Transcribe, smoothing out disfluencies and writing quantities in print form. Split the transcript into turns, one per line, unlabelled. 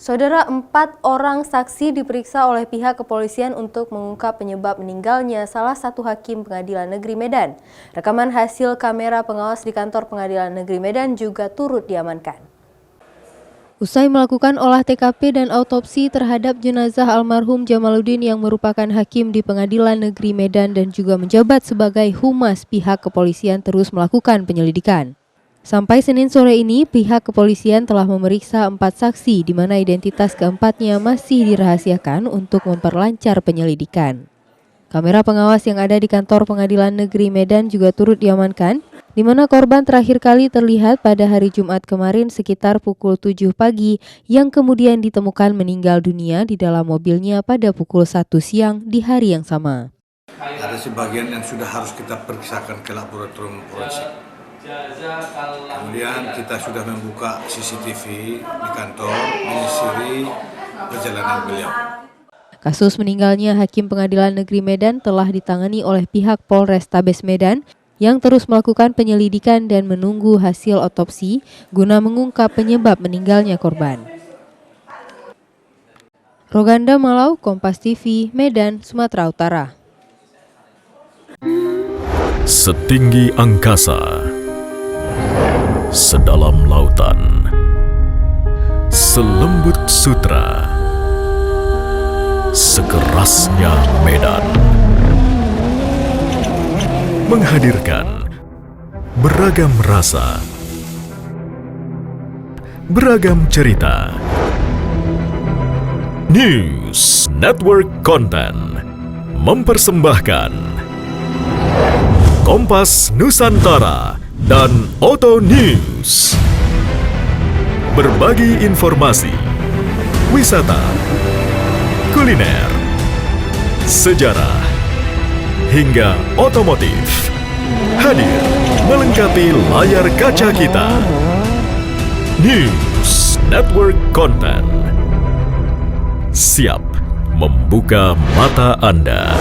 Saudara, 4 orang saksi diperiksa oleh pihak kepolisian untuk mengungkap penyebab meninggalnya salah satu hakim Pengadilan Negeri Medan. Rekaman hasil kamera pengawas di kantor Pengadilan Negeri Medan juga turut diamankan. Usai melakukan olah TKP dan autopsi terhadap jenazah almarhum Jamaluddin yang merupakan hakim di Pengadilan Negeri Medan dan juga menjabat sebagai humas, pihak kepolisian terus melakukan penyelidikan. Sampai Senin sore ini, pihak kepolisian telah memeriksa 4 saksi di mana identitas keempatnya masih dirahasiakan untuk memperlancar penyelidikan. Kamera pengawas yang ada di kantor Pengadilan Negeri Medan juga turut diamankan, di mana korban terakhir kali terlihat pada hari Jumat kemarin sekitar pukul 7 pagi yang kemudian ditemukan meninggal dunia di dalam mobilnya pada pukul 1 siang di hari yang sama.
Ada sebagian yang sudah harus kita periksakan ke laboratorium forensik. Kemudian kita sudah membuka CCTV di kantor menyisiri perjalanan beliau.
Kasus meninggalnya Hakim Pengadilan Negeri Medan telah ditangani oleh pihak Polrestabes Medan yang terus melakukan penyelidikan dan menunggu hasil otopsi guna mengungkap penyebab meninggalnya korban. Roganda Malau, Kompas TV, Medan, Sumatera Utara.
Setinggi angkasa, sedalam lautan, selembut sutra, sekerasnya medan, menghadirkan beragam rasa, beragam cerita. News Network Konten mempersembahkan Kompas Nusantara dan Oto News. Berbagi informasi, wisata, kuliner, sejarah, hingga otomotif. Hadir melengkapi layar kaca kita. News Network Konten siap membuka mata Anda.